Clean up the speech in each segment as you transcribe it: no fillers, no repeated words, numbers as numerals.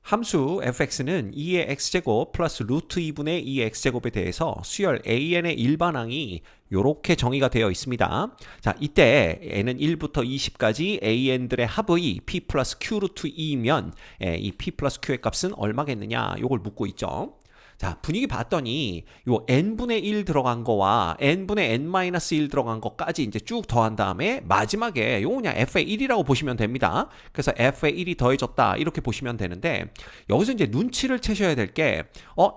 함수 fx는 2의 x제곱 플러스 루트 2분의 2의 x제곱에 대해서 수열 an의 일반항이 이렇게 정의가 되어 있습니다. 자, 이때 n은 1부터 20까지 an들의 합의 p 플러스 q 루트 2이면 이 p 플러스 q의 값은 얼마겠느냐 이걸 묻고 있죠. 자, 분위기 봤더니 요 n분의 1 들어간 거와 n분의 n-1 들어간 거까지 이제 쭉 더한 다음에 마지막에 요거 그냥 f의 1이라고 보시면 됩니다. 그래서 f의 1이 더해졌다 이렇게 보시면 되는데 여기서 이제 눈치를 채셔야 될 게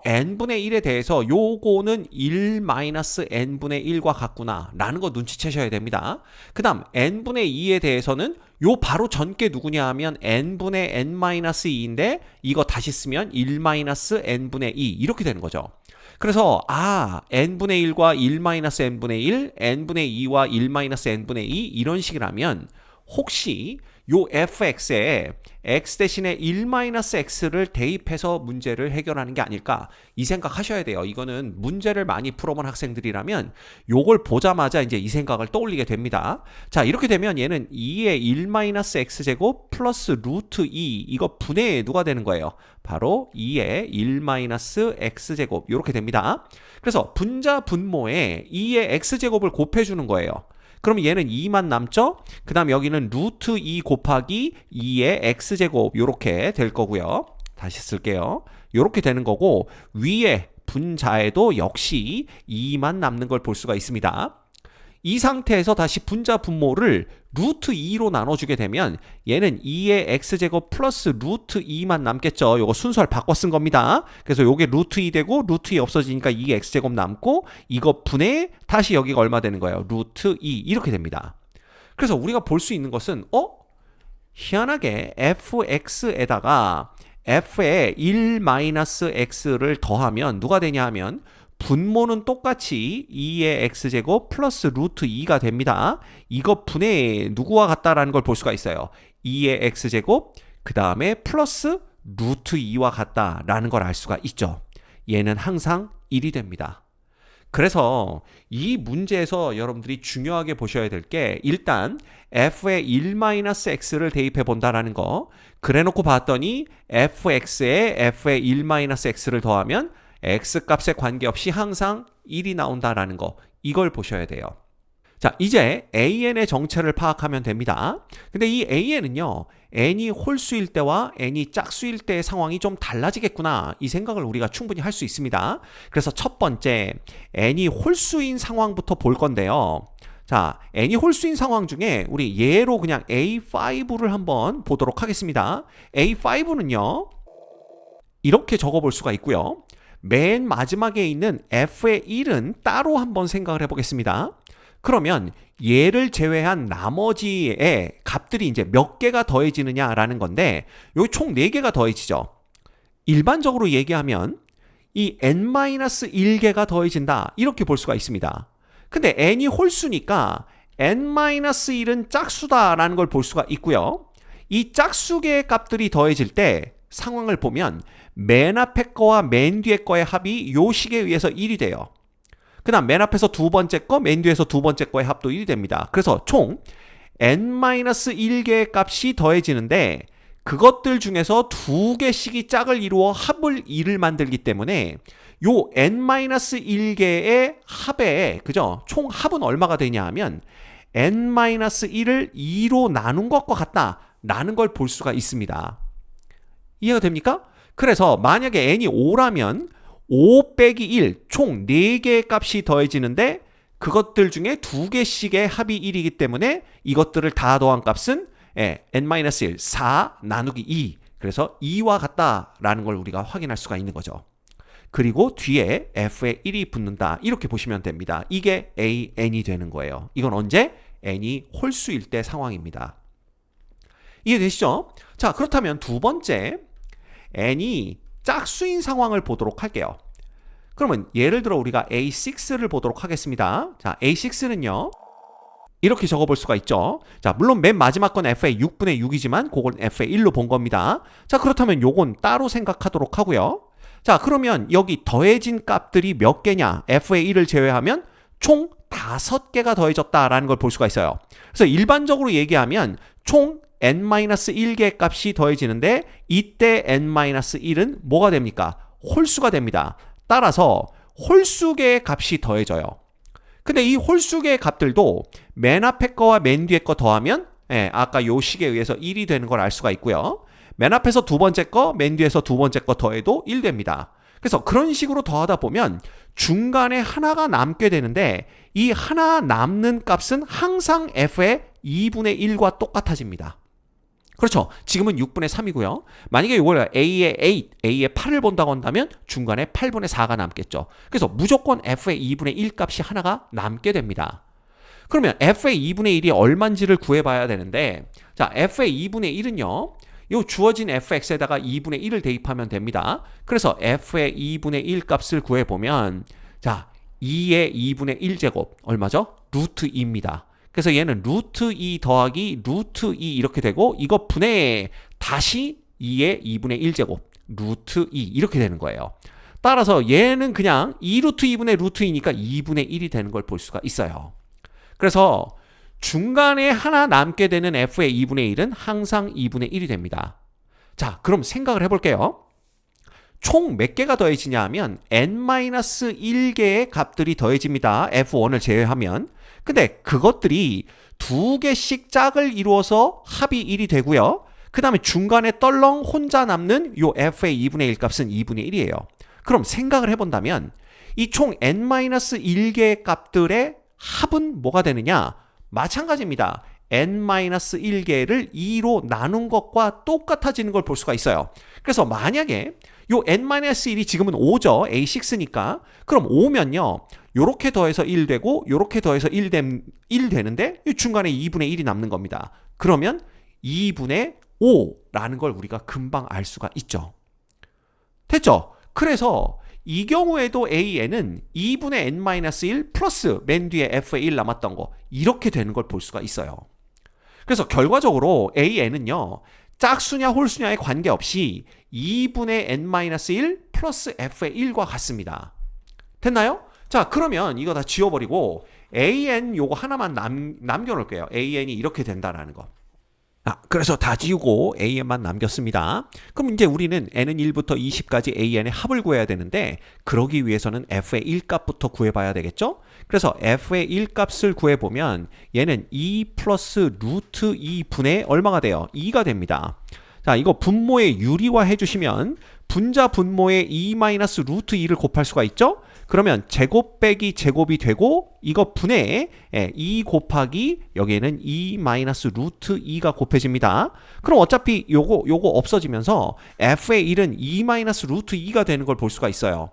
n분의 1에 대해서 요거는 1-n분의 1과 같구나 라는 거 눈치채셔야 됩니다. 그 다음 n분의 2에 대해서는 요 바로 전께 누구냐 하면 n분의 n-2인데 이거 다시 쓰면 1-n분의 2 이렇게 되는 거죠. 그래서 n분의 1과 1-n분의 1, n분의 2와 1-n분의 2 이런 식이라면 혹시 요 fx에 x 대신에 1-x를 대입해서 문제를 해결하는 게 아닐까 이 생각 하셔야 돼요. 이거는 문제를 많이 풀어본 학생들이라면 요걸 보자마자 이제 이 생각을 떠올리게 됩니다. 자, 이렇게 되면 얘는 2의 1-x제곱 플러스 루트 2 이거 분의 누가 되는 거예요? 바로 2의 1-x제곱 이렇게 됩니다. 그래서 분자 분모에 2의 x제곱을 곱해주는 거예요. 그럼 얘는 2만 남죠? 그 다음 여기는 루트 2 곱하기 2의 x제곱 요렇게 될 거고요. 다시 쓸게요. 요렇게 되는 거고 위에 분자에도 역시 2만 남는 걸 볼 수가 있습니다. 이 상태에서 다시 분자 분모를 루트 2로 나눠주게 되면 얘는 2의 x제곱 플러스 루트 2만 남겠죠. 요거 순서를 바꿔 쓴 겁니다. 그래서 요게 루트 2 되고 루트 2 없어지니까 2의 x제곱 남고 이거 분의 다시 여기가 얼마 되는 거예요? 루트 2 이렇게 됩니다. 그래서 우리가 볼 수 있는 것은 희한하게 fx에다가 f에 1-x를 더하면 누가 되냐 하면 분모는 똑같이 2의 x제곱 플러스 루트 2가 됩니다. 이거 분의 누구와 같다라는 걸 볼 수가 있어요. 2의 x제곱 그 다음에 플러스 루트 2와 같다라는 걸 알 수가 있죠. 얘는 항상 1이 됩니다. 그래서 이 문제에서 여러분들이 중요하게 보셔야 될 게 일단 f에 1-x를 대입해 본다라는 거 그래 놓고 봤더니 fx에 f에 1-x를 더하면 x값에 관계없이 항상 1이 나온다라는 거 이걸 보셔야 돼요. 자, 이제 an의 정체를 파악하면 됩니다. 근데 이 an은요 n이 홀수일 때와 n이 짝수일 때의 상황이 좀 달라지겠구나 이 생각을 우리가 충분히 할 수 있습니다. 그래서 첫 번째 n이 홀수인 상황부터 볼 건데요. 자, n이 홀수인 상황 중에 우리 예로 그냥 A5를 한번 보도록 하겠습니다. A5는요 이렇게 적어볼 수가 있고요. 맨 마지막에 있는 f의 1은 따로 한번 생각을 해보겠습니다. 그러면 얘를 제외한 나머지의 값들이 이제 몇 개가 더해지느냐라는 건데 여기 총 4개가 더해지죠. 일반적으로 얘기하면 이 n-1개가 더해진다 이렇게 볼 수가 있습니다. 근데 n이 홀수니까 n-1은 짝수다라는 걸 볼 수가 있고요. 이 짝수계의 값들이 더해질 때 상황을 보면 맨 앞에 거와 맨 뒤에 거의 합이 요 식에 의해서 1이 돼요. 그 다음 맨 앞에서 두 번째 거, 맨 뒤에서 두 번째 거의 합도 1이 됩니다. 그래서 총 n-1개의 값이 더해지는데 그것들 중에서 두 개씩이 짝을 이루어 합을 2를 만들기 때문에 요 n-1개의 합에 그죠? 총 합은 얼마가 되냐 하면 n-1을 2로 나눈 것과 같다라는 걸 볼 수가 있습니다. 이해가 됩니까? 그래서 만약에 n이 5라면 5 빼기 1, 총 4개의 값이 더해지는데 그것들 중에 2개씩의 합이 1이기 때문에 이것들을 다 더한 값은 n-1, 4 나누기 2. 그래서 2와 같다라는 걸 우리가 확인할 수가 있는 거죠. 그리고 뒤에 f에 1이 붙는다. 이렇게 보시면 됩니다. 이게 an이 되는 거예요. 이건 언제? n이 홀수일 때 상황입니다. 이해되시죠? 자, 그렇다면 두 번째 n이 짝수인 상황을 보도록 할게요. 그러면 예를 들어 우리가 A6를 보도록 하겠습니다. 자, A6는요 이렇게 적어볼 수가 있죠. 자, 물론 맨 마지막 건 f의 6분의 6이지만 그건 f의 1로 본 겁니다. 자, 그렇다면 요건 따로 생각하도록 하고요. 자, 그러면 여기 더해진 값들이 몇 개냐? f의 1을 제외하면 총 5개가 더해졌다라는 걸 볼 수가 있어요. 그래서 일반적으로 얘기하면 총 n-1개의 값이 더해지는데 이때 n-1은 뭐가 됩니까? 홀수가 됩니다. 따라서 홀수계의 값이 더해져요. 근데 이 홀수계의 값들도 맨 앞에 거와 맨 뒤에 거 더하면 아까 요 식에 의해서 1이 되는 걸 알 수가 있고요. 맨 앞에서 두 번째 거, 맨 뒤에서 두 번째 거 더해도 1 됩니다. 그래서 그런 식으로 더하다 보면 중간에 하나가 남게 되는데 이 하나 남는 값은 항상 f의 2분의 1과 똑같아집니다. 그렇죠. 지금은 6분의 3이고요. 만약에 이걸 A의 8, A의 8을 본다고 한다면 중간에 8분의 4가 남겠죠. 그래서 무조건 F의 2분의 1 값이 하나가 남게 됩니다. 그러면 F의 2분의 1이 얼만지를 구해봐야 되는데 자, F의 2분의 1은요. 이 주어진 fx에다가 2분의 1을 대입하면 됩니다. 그래서 f의 2분의 1 값을 구해보면 자, 2의 2분의 1제곱 얼마죠? 루트 2입니다. 그래서 얘는 루트 2 더하기 루트 2 이렇게 되고 이거 분해 다시 2의 2분의 1제곱 루트 2 이렇게 되는 거예요. 따라서 얘는 그냥 2루트 2분의 루트 2니까 2분의 1이 되는 걸 볼 수가 있어요. 그래서 중간에 하나 남게 되는 f의 2분의 1은 항상 2분의 1이 됩니다. 자, 그럼 생각을 해볼게요. 총 몇 개가 더해지냐 하면 n-1개의 값들이 더해집니다. f1을 제외하면. 근데 그것들이 두 개씩 짝을 이루어서 합이 1이 되고요. 그 다음에 중간에 떨렁 혼자 남는 요 f의 2분의 1 값은 2분의 1이에요. 그럼 생각을 해본다면 이 총 n-1개의 값들의 합은 뭐가 되느냐? 마찬가지입니다. n-1개를 2로 나눈 것과 똑같아지는 걸 볼 수가 있어요. 그래서 만약에 요 n-1이 지금은 5죠. A6니까. 그럼 5면요. 요렇게 더해서 1 되고 요렇게 더해서 1 되는데 이 중간에 2분의 1이 남는 겁니다. 그러면 2분의 5라는 걸 우리가 금방 알 수가 있죠. 됐죠? 그래서 이 경우에도 AN은 2분의 n-1 플러스 맨 뒤에 f의 1 남았던 거 이렇게 되는 걸 볼 수가 있어요. 그래서 결과적으로 AN은요. 짝수냐 홀수냐에 관계없이 2분의 n-1 플러스 f의 1과 같습니다. 됐나요? 자, 그러면 이거 다 지워버리고 AN 요거 하나만 남겨놓을게요. AN이 이렇게 된다라는 거. 그래서 다 지우고 AN만 남겼습니다. 그럼 이제 우리는 n은 1부터 20까지 AN의 합을 구해야 되는데 그러기 위해서는 f의 1값부터 구해봐야 되겠죠? 그래서 f의 1값을 구해보면 얘는 2 플러스 루트 2분의 얼마가 돼요? 2가 됩니다. 자, 이거 분모의 유리화 해주시면 분자 분모의 2 마이너스 루트 2를 곱할 수가 있죠? 그러면 제곱 빼기 제곱이 되고 이거 분해 2 곱하기 여기에는 2 마이너스 루트 2가 곱해집니다. 그럼 어차피 요거 없어지면서 f의 1은 2 마이너스 루트 2가 되는 걸 볼 수가 있어요.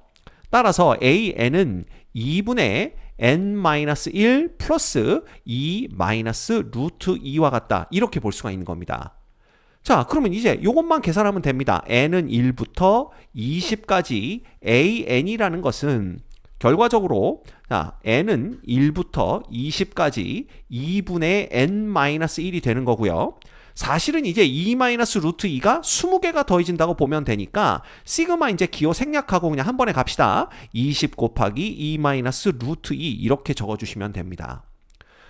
따라서 AN은 2분의 n-1 플러스 2 마이너스 루트 2와 같다. 이렇게 볼 수가 있는 겁니다. 자, 그러면 이제 이것만 계산하면 됩니다. n은 1부터 20까지 AN이라는 것은 결과적으로 자, n은 1부터 20까지 2분의 n-1이 되는 거고요. 사실은 이제 2-루트 2가 20개가 더해진다고 보면 되니까 시그마 이제 기호 생략하고 그냥 한 번에 갑시다. 20 곱하기 2-루트 2 이렇게 적어주시면 됩니다.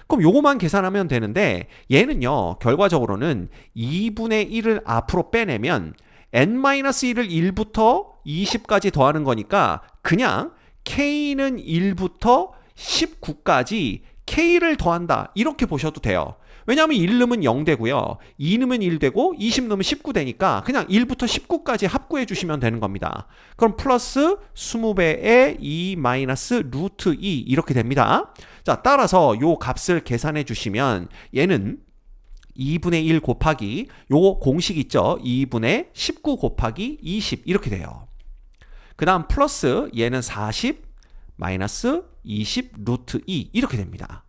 그럼 요거만 계산하면 되는데 얘는요 결과적으로는 2분의 1을 앞으로 빼내면 n-1을 1부터 20까지 더하는 거니까 그냥 k는 1부터 19까지 k를 더한다 이렇게 보셔도 돼요. 왜냐하면 1 넣으면 0 되고요. 2 넣으면 1 되고 20 넣으면 19 되니까 그냥 1부터 19까지 합구해 주시면 되는 겁니다. 그럼 플러스 20배의 2-루트 2 이렇게 됩니다. 자, 따라서 요 값을 계산해 주시면 얘는 2분의 1 곱하기 요 공식 있죠. 2분의 19 곱하기 20 이렇게 돼요. 그 다음 플러스 얘는 40 마이너스 20 루트 2 이렇게 됩니다.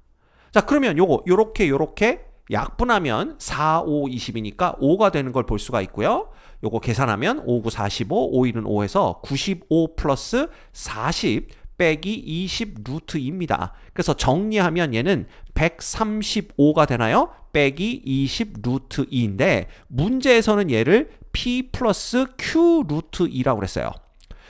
자, 그러면 요렇게 약분하면 4, 5, 20이니까 5가 되는 걸 볼 수가 있고요. 요거 계산하면 5, 9, 45, 5, 1은 5에서 95 플러스 40 빼기 20 루트 2입니다. 그래서 정리하면 얘는 135가 되나요? 빼기 20 루트 2인데 문제에서는 얘를 P 플러스 Q 루트 2라고 그랬어요.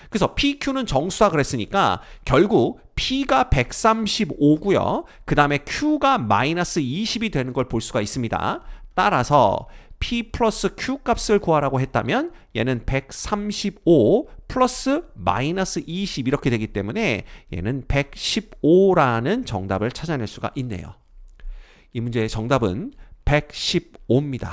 그래서 PQ는 정수라 그랬으니까 결국 P가 135고요. 그 다음에 Q가 마이너스 20이 되는 걸 볼 수가 있습니다. 따라서 P 플러스 Q 값을 구하라고 했다면 얘는 135 플러스 마이너스 20 이렇게 되기 때문에 얘는 115라는 정답을 찾아낼 수가 있네요. 이 문제의 정답은 115입니다.